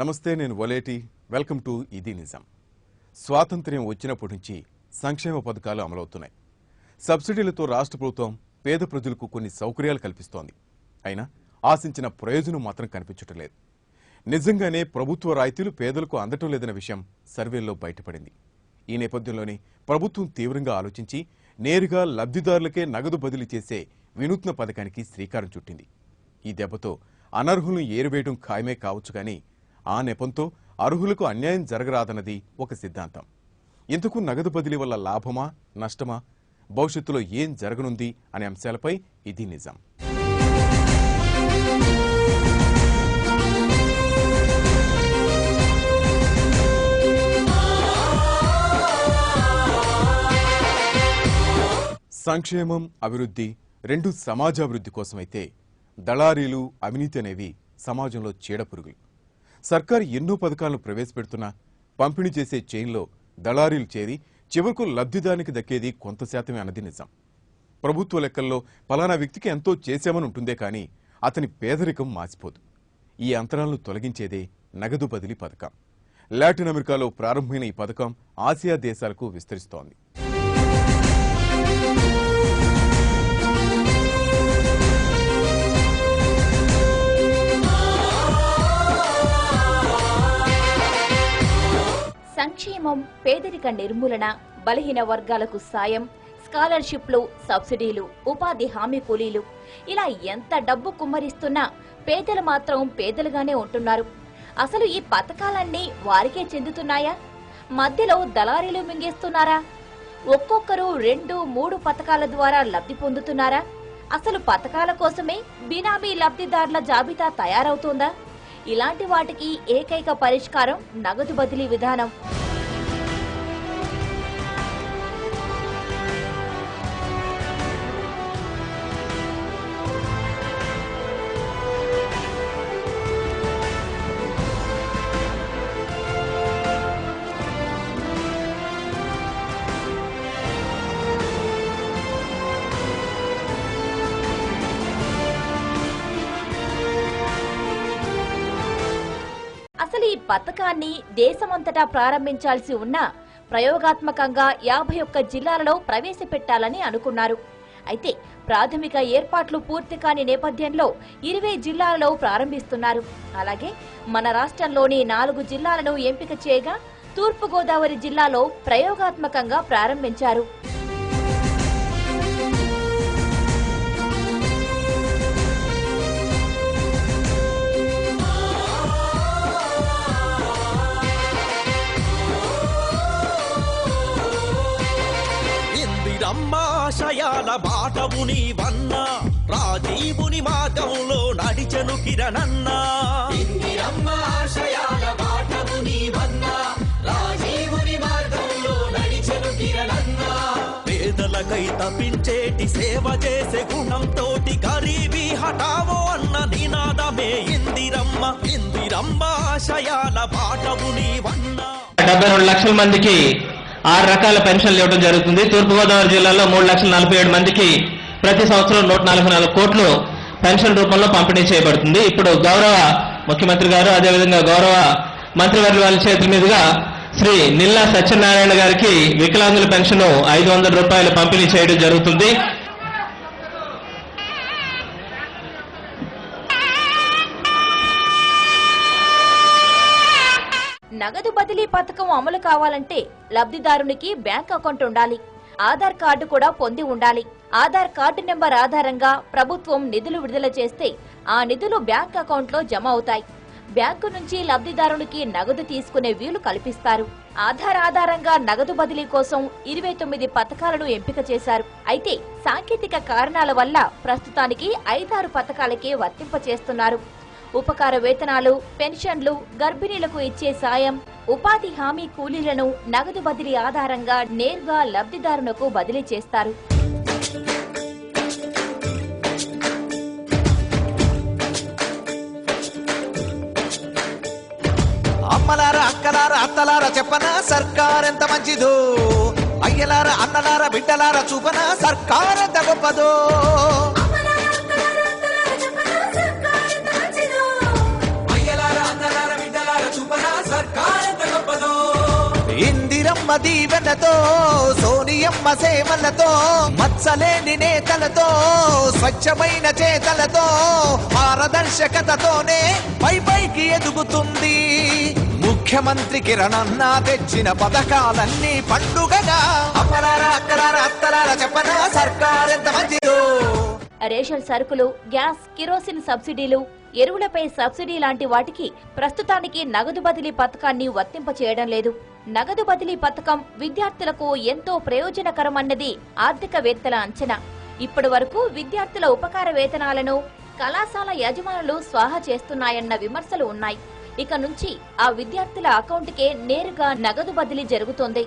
నమస్తే, నేను Valeti. Welcome to ఇది నిజం. స్వాతంత్ర్యం వచ్చినప్పటి నుంచి సంక్షేమ పథకాలు అమలవుతున్నాయి. సబ్సిడీలతో రాష్ట్ర ప్రభుత్వం పేద ప్రజలకు కొన్ని సౌకర్యాలు కల్పిస్తోంది. అయినా ఆశించిన ప్రయోజనం మాత్రం కనిపించటం లేదు. నిజంగానే ప్రభుత్వ రాయితీలు పేదలకు అందటం లేదన్న విషయం సర్వేల్లో బయటపడింది. ఈ నేపథ్యంలోనే ప్రభుత్వం తీవ్రంగా ఆలోచించి నేరుగా లబ్ధిదారులకే నగదు బదిలీ చేసే వినూత్న పథకానికి శ్రీకారం చుట్టింది. ఈ దెబ్బతో అనర్హులను ఏరివేయడం ఖాయమే కావచ్చు, కానీ ఆ నెపంతో అర్హులకు అన్యాయం జరగరాదన్నది ఒక సిద్ధాంతం. ఇందుకు నగదు బదిలీ వల్ల లాభమా నష్టమా, భవిష్యత్తులో ఏం జరగనుంది అనే అంశాలపై ఇది నిజం. సంక్షేమం, అభివృద్ధి రెండు సమాజాభివృద్ధి కోసమైతే దళారీలు, అవినీతి అనేవి సమాజంలో చీడపురుగులు. సర్కారు ఎన్నో పథకాలను ప్రవేశపెడుతున్నా పంపిణీ చేసే చైన్లో దళారీలు చేరి చివరకు లబ్ధిదారునికి దక్కేది కొంత శాతమే అన్నది నిజం. ప్రభుత్వ లెక్కల్లో పలానా వ్యక్తికి ఎంతో చేశామని ఉంటుందే కానీ అతని పేదరికం మాసిపోదు. ఈ అంతరాలను తొలగించేదే నగదు బదిలీ పథకం. లాటిన్ అమెరికాలో ప్రారంభమైన ఈ పథకం ఆసియా దేశాలకు విస్తరిస్తోంది. సంక్షేమం, పేదరిక నిర్మూలన, బలహీన వర్గాలకు సాయం, స్కాలర్షిప్లు, సబ్సిడీలు, ఉపాధి హామీ కూలీలు, ఇలా ఎంత డబ్బు కుమ్మరిస్తున్నా పేదలు మాత్రం పేదలుగానే ఉంటున్నారు. అసలు ఈ పథకాలన్నీ వారికే చెందుతున్నాయా? మధ్యలో దళారీలు మింగేస్తున్నారా? ఒక్కొక్కరు 2-3 పథకాల ద్వారా లబ్ధి పొందుతున్నారా? అసలు పథకాల కోసమే బినామీ లబ్ధిదారుల జాబితా తయారవుతోందా? ఇలాంటి వాటికి ఏకైక పరిష్కారం నగదు బదిలీ విధానం. అసలు ఈ పథకాన్ని దేశమంతటా ప్రారంభించాల్సి ఉన్నా ప్రయోగాత్మకంగా 51 జిల్లాలలో ప్రవేశపెట్టాలని అనుకున్నారు. అయితే ప్రాథమిక ఏర్పాట్లు పూర్తి కాని నేపథ్యంలో 20 జిల్లాలలో ప్రారంభిస్తున్నారు. అలాగే మన రాష్ట్రంలోని 4 జిల్లాలను ఎంపిక చేయగా తూర్పుగోదావరి జిల్లాలో ప్రయోగాత్మకంగా ప్రారంభించారు. ఆశయాల బాటవు నీవన్నా, రాజీవుని మార్గంలో నడిచెను కిరణన్నా. ఇందిరమ్మ ఆశయాల బాటవు నీవన్నా, రాజీవుని మార్గంలో నడిచెను కిరణన్నా. పేదలకై తప్పించేటి సేవ చేసే గుణంతోటి గరీబీ హఠావో అన్న నినాదమే ఇందిరమ్మ. ఇందిరమ్మ ఆశయాల బాటవు నీవన్నా. 72 లక్షల మందికి 6 రకాల పెన్షన్లు ఇవ్వడం జరుగుతుంది. తూర్పుగోదావరి జిల్లాలో 3,47,000 మందికి ప్రతి సంవత్సరం 144 కోట్లు పెన్షన్ రూపంలో పంపిణీ చేయబడుతుంది. ఇప్పుడు గౌరవ ముఖ్యమంత్రి గారు, అదేవిధంగా గౌరవ మంత్రివర్యుల చేతుల మీదుగా శ్రీ నిల్లా సత్యనారాయణ గారికి వికలాంగుల పెన్షన్ 500 రూపాయలు పంపిణీ చేయడం జరుగుతుంది. నగదు బదిలీ పథకం అమలు కావాలంటే లబ్ధిదారునికి బ్యాంక్ అకౌంట్ ఉండాలి. ఆధార్ కార్డు కూడా పొంది ఉండాలి. ఆధార్ కార్డు నెంబర్ ఆధారంగా ప్రభుత్వం నిధులు విడుదల చేస్తే ఆ నిధులు బ్యాంక్ అకౌంట్ లో జమ అవుతాయి. బ్యాంకు నుంచి లబ్ధిదారునికి నగదు తీసుకునే వీలు కల్పిస్తారు. ఆధార్ ఆధారంగా నగదు బదిలీ కోసం 29 పథకాలను ఎంపిక చేశారు. అయితే సాంకేతిక కారణాల వల్ల ప్రస్తుతానికి 5-6 పథకాలకే వర్తింపచేస్తున్నారు. ఉపకార వేతనాలు, పెన్షన్లు, గర్భిణీలకు ఇచ్చే సాయం, ఉపాధి హామీ కూలీలను నగదు బదిలీ ఆధారంగా నేరుగా లబ్ధిదారులకు బదిలీ చేస్తారు. అమ్మలారా, అక్కలారా, అత్తలారా చెప్పనా సర్కార్ ఎంత మంచిదో. అయ్యలారా, అన్నలారా, బిడ్డలారా చూపనా సర్కార్ ఎంత గొప్పదో. ఇందిరమ్మ దీవెనతో సోనియమ్మ సేవలతో మచ్చలేని నేతలతో స్వచ్ఛమైన చేతలతో పారదర్శకతతోనే పైకి ఎదుగుతుంది ముఖ్యమంత్రి కిరణన్న తెచ్చిన పథకాలన్నీ పండుగగా అమ్మలారా అక్కలారా అత్తలారా చెప్పనా సర్కార్ ఎంత మంచిదో. రేషన్ సరుకులు, గ్యాస్, కిరోసిన్ సబ్సిడీలు, ఎరువులపై సబ్సిడీ లాంటి వాటికి ప్రస్తుతానికి నగదు బదిలీ పథకాన్ని వర్తింపచేయడం లేదు. నగదు బదిలీ పథకం విద్యార్థులకు ఎంతో ప్రయోజనకరమన్నది ఆర్థికవేత్తల అంచనా. ఇప్పటి వరకు విద్యార్థుల ఉపకార వేతనాలను కళాశాల యజమానులు స్వాహా చేస్తున్నాయన్న విమర్శలు ఉన్నాయి. ఇక నుంచి ఆ విద్యార్థుల అకౌంట్కే నేరుగా నగదు బదిలీ జరుగుతోంది.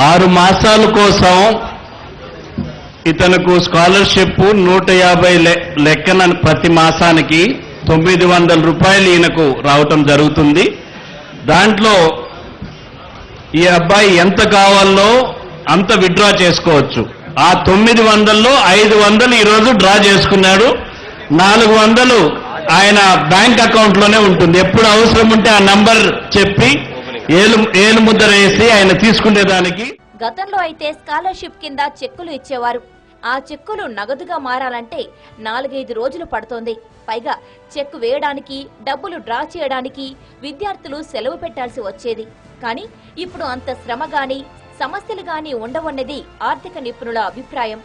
ఆరు మాసాల కోసం ఇతనుకు స్కాలర్షిప్ 150 లెక్కన ప్రతి మాసానికి 900 రూపాయలు ఈయనకు రావటం జరుగుతుంది. దాంట్లో ఈ అబ్బాయి ఎంత కావాలో అంత విత్డ్రా చేసుకోవచ్చు. ఆ 900లో 500 ఈరోజు డ్రా చేసుకున్నాడు. 400 ఆయన బ్యాంక్ అకౌంట్ లోనే ఉంటుంది. ఎప్పుడు అవసరం ఉంటే ఆ నంబర్ చెప్పి ఏలు ముద్ర వేసి ఆయన తీసుకునేదానికి. గతంలో అయితే స్కాలర్షిప్ కింద చెక్కులు ఇచ్చేవారు. ఆ చెక్కులు నగదుగా మారాలంటే 4-5 రోజులు పడుతోంది. పైగా చెక్కు వేయడానికి, డబ్బులు డ్రా చేయడానికి విద్యార్థులు సెలవు పెట్టాల్సి వచ్చేది. కానీ ఇప్పుడు అంత శ్రమ గాని సమస్యలు గాని ఉండవన్నది ఆర్థిక నిపుణుల అభిప్రాయం.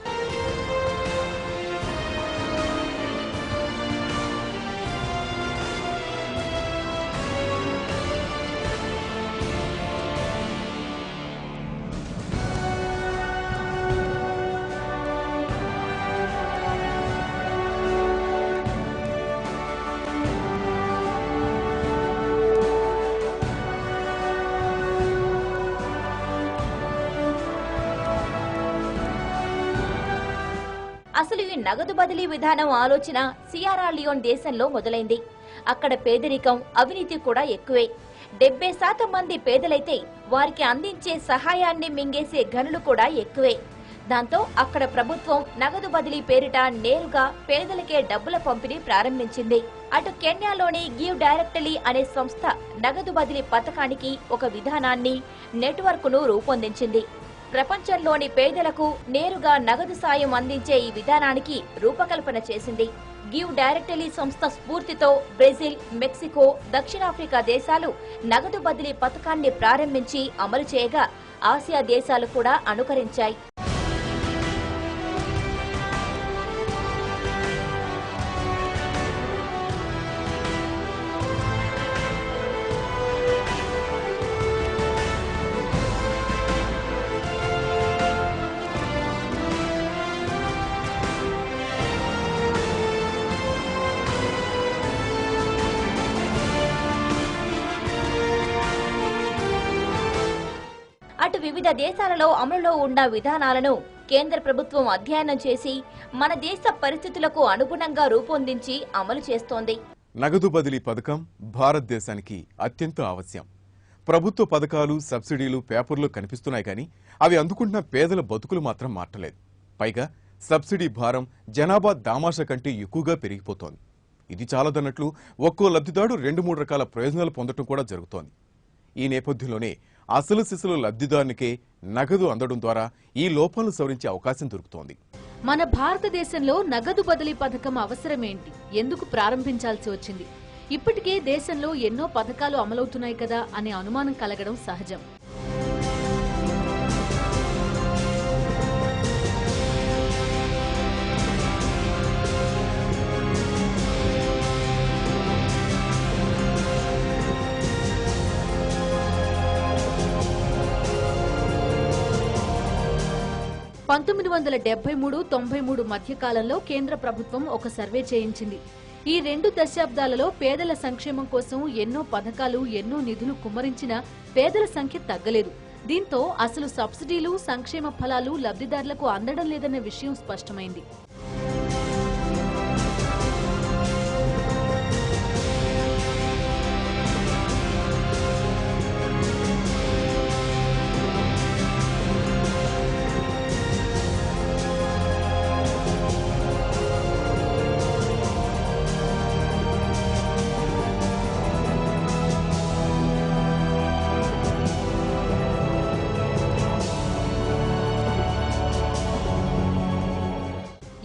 అసలు ఈ నగదు బదిలీ విధానం ఆలోచన సియరా లియోన్ దేశంలో మొదలైంది. అక్కడ పేదరికం, అవినీతి కూడా ఎక్కువే. 70% మంది పేదలైతే వారికి అందించే సహాయాన్ని మింగేసే గనులు కూడా ఎక్కువే. దాంతో అక్కడ ప్రభుత్వం నగదు బదిలీ పేరిట నేరుగా పేదలకే డబ్బుల పంపిణీ ప్రారంభించింది. అటు కెన్యాలోని గివ్ డైరెక్ట్లీ అనే సంస్థ నగదు బదిలీ పథకానికి ఒక విధానాన్ని, నెట్వర్క్ను రూపొందించింది. ప్రపంచంలోని పేదలకు నేరుగా నగదు సాయం అందించే ఈ విధానానికి రూపకల్పన చేసింది. గివ్ డైరెక్ట్లీ సంస్థ స్ఫూర్తితో బ్రెజిల్, మెక్సికో, దక్షిణాఫ్రికా దేశాలు నగదు బదిలీ పథకాన్ని ప్రారంభించి అమలు చేయగా ఆసియా దేశాలు కూడా అనుకరించాయి. అటు వివిధ దేశాలలో అమలులో ఉన్న విధానాలను కేంద్ర ప్రభుత్వం అధ్యయనం చేసి మన దేశ పరిస్థితులకు అనుగుణంగా రూపొందించి అమలు చేస్తోంది. నగదు బదిలీ పథకం భారతదేశానికి అత్యంత అవశ్యం. ప్రభుత్వ పథకాలు, సబ్సిడీలు పేపర్లో కనిపిస్తున్నాయి కానీ అవి అందుకుంటున్న పేదల బతుకులు మాత్రం మార్చలేదు. పైగా సబ్సిడీ భారం జనాభా దామాషా కంటే ఎక్కువగా పెరిగిపోతోంది. ఇది చాలదన్నట్లు ఒక్కో లబ్ధిదారు 2-3 రకాల ప్రయోజనాలు పొందడం కూడా జరుగుతోంది. ఈ నేపథ్యంలోనే అసలు సిసలు లబ్ధిదారునికే నగదు అందడం ద్వారా ఈ లోపాలను సవరించే అవకాశం దొరుకుతోంది. మన భారతదేశంలో నగదు బదిలీ పథకం అవసరమేంటి, ఎందుకు ప్రారంభించాల్సి వచ్చింది? ఇప్పటికే దేశంలో ఎన్నో పథకాలు అమలవుతున్నాయి కదా అనే అనుమానం కలగడం సహజం. పంతొమ్మిది 1973-93 మధ్యకాలంలో కేంద్ర ప్రభుత్వం ఒక సర్వే చేయించింది. ఈ 2 దశాబ్దాలలో పేదల సంక్షేమం కోసం ఎన్నో పథకాలు, ఎన్నో నిధులు కుమ్మరించినా పేదల సంఖ్య తగ్గలేదు. దీంతో అసలు సబ్సిడీలు, సంక్షేమ ఫలాలు లబ్ధిదారులకు అందడం లేదన్న విషయం స్పష్టమైంది.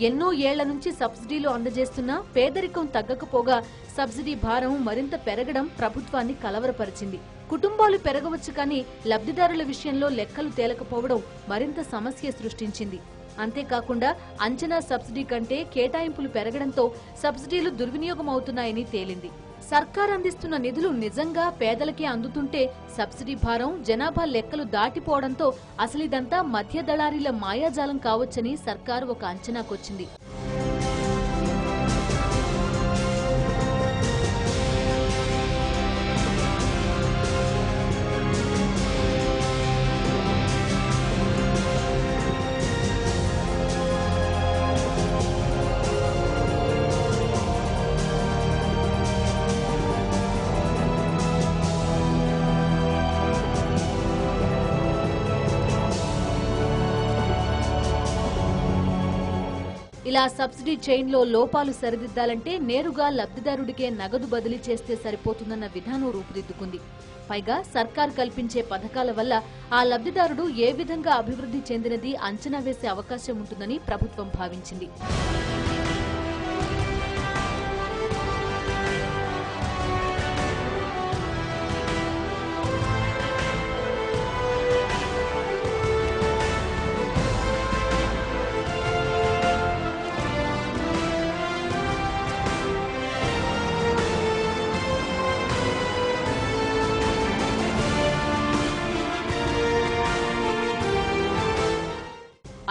ఎన్నో ఏళ్ల నుంచి సబ్సిడీలు అందజేస్తున్నా పేదరికం తగ్గకపోగా సబ్సిడీ భారం మరింత పెరగడం ప్రభుత్వాన్ని కలవరపరిచింది. కుటుంబాలు పెరగవచ్చు కానీ లబ్ధిదారుల విషయంలో లెక్కలు తేలకపోవడం మరింత సమస్య సృష్టించింది. అంతేకాకుండా అంచనా సబ్సిడీ కంటే కేటాయింపులు పెరగడంతో సబ్సిడీలు దుర్వినియోగం అవుతున్నాయని తేలింది. సర్కార్ అందిస్తున్న నిధులు నిజంగా పేదలకే అందుతుంటే సబ్సిడీ భారం జనాభా లెక్కలు దాటిపోవడంతో అసలిదంతా మధ్య దళారీల మాయాజాలం కావచ్చని సర్కారు ఒక అంచనాకొచ్చింది. ఇలా సబ్సిడీ చైన్లో లోపాలు సరిదిద్దాలంటే నేరుగా లబ్ధిదారుడికే నగదు బదిలీ చేస్తే సరిపోతుందన్న విధానం రూపుదిద్దుకుంది. పైగా సర్కార్ కల్పించే పథకాల వల్ల ఆ లబ్ధిదారుడు ఏ విధంగా అభివృద్ధి చెందినది అంచనా వేసే అవకాశం ఉంటుందని ప్రభుత్వం భావించింది.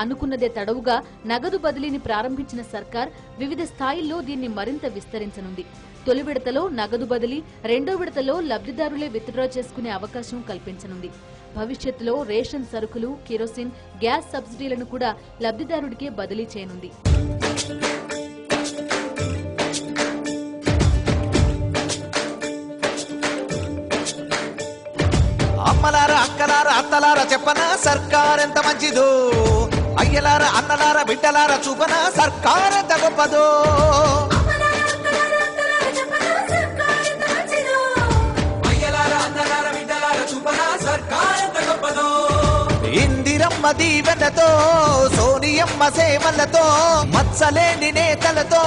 అనుకున్నదే తడవుగా నగదు బదిలీని ప్రారంభించిన సర్కార్ వివిధ స్థాయిల్లో దీన్ని మరింత విస్తరించనుంది. తొలి విడతలో నగదు బదిలీ, రెండో విడతలో లబ్ధిదారులే విత్డ్రా చేసుకునే అవకాశం కల్పించనుంది. భవిష్యత్తులో రేషన్ సరుకులు, కిరోసిన్, గ్యాస్ సబ్సిడీలను కూడా లబ్ధిదారుడికే బదిలీ చేయనుంది. అమ్మలారా అక్కలారా అత్తలారా చెప్పనా సర్కార్ ఎంత మంచిదో, అయ్యలారా అన్నలారా బిడ్డలారా చూపనా సర్కార్ ఎంత గొప్పదో. ఇందిరమ్మ దీవెనతో, సోనియమ్మ సేవలతో, మత్సలేని నేతలతో,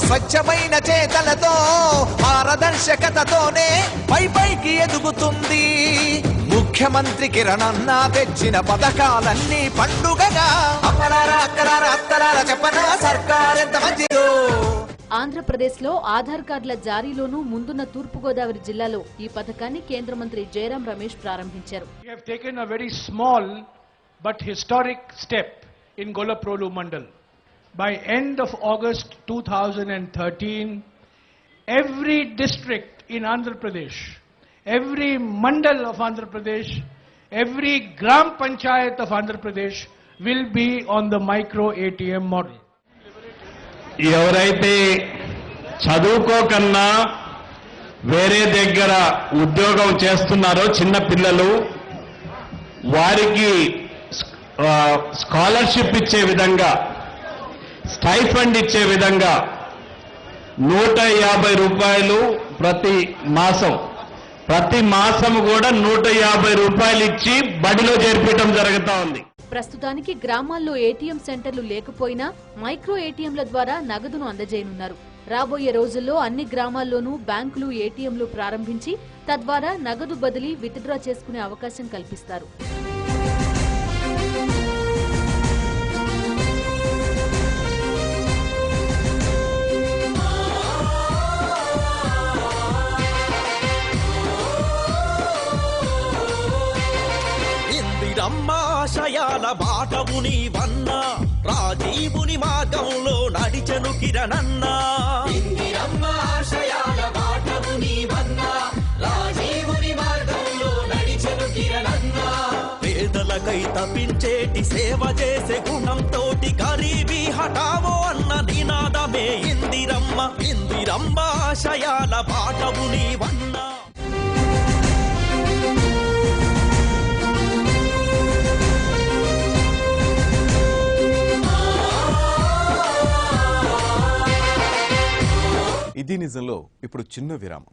స్వచ్ఛమైన చేతలతో, పారదర్శకతతోనే పైకి ఎదుగుతుంది. ముఖ్యమంత్రి కిరణన్న తెచ్చిన పథకాలన్నీ పండుగగా అమ్మలారా అక్కలారా అత్తలారా చెప్పనా సర్కార్ ఎంత మంచిదో. ఆంధ్రప్రదేశ్లో ఆధార్ కార్డుల జారీలోనూ ముందున్న తూర్పుగోదావరి జిల్లాలో ఈ పథకాన్ని కేంద్ర మంత్రి జయరాం రమేష్ ప్రారంభించారు. We have taken a very small but historic step in Golaprolu Mandal. By end of August 2013, every district in Andhra Pradesh, every mandal of Andhra Pradesh, every gram panchayat of Andhra Pradesh will be on the micro ATM model. ఎవరైతే చదువుకోకన్నా వేరే దగ్గర ఉద్యోగం చేస్తున్నారో చిన్న పిల్లలు, వారికి scholarship ఇచ్చే విధంగా, స్టైఫండ్ ఇచ్చే విధంగా 150 రూపాయలు ప్రతి మాసం కూడా 150 రూపాయలు ఇచ్చి బడిలో చేర్పించడం జరుగుతూ ఉంది. ప్రస్తుతానికి గ్రామాల్లో ఏటీఎం సెంటర్లు లేకపోయినా మైక్రో ఏటీఎంల ద్వారా నగదును అందజేయనున్నారు. రాబోయే రోజుల్లో అన్ని గ్రామాల్లోనూ బ్యాంకులు ఏటీఎంలు ప్రారంభించి తద్వారా నగదు బదిలీ, విత్డ్రా చేసుకునే అవకాశం కల్పిస్తారు. ఆశయాల బాటవు నీవన్నా, రాజీవుని మార్గంలో నడిచెను కిరణన్నా. ఆశయాల బాటవు నీవన్నా, రాజీవుని మార్గంలో నడిచెను కిరణన్నా. పేదలకై తప్పించేటి సేవ చేసే గుణంతోటి గరీబీ హఠావో అన్న నినాదమే ఇందిరమ్మ ఆశయాల బాటవు నీవన్నా. ఇది నిజంలో ఇప్పుడు చిన్న విరామం.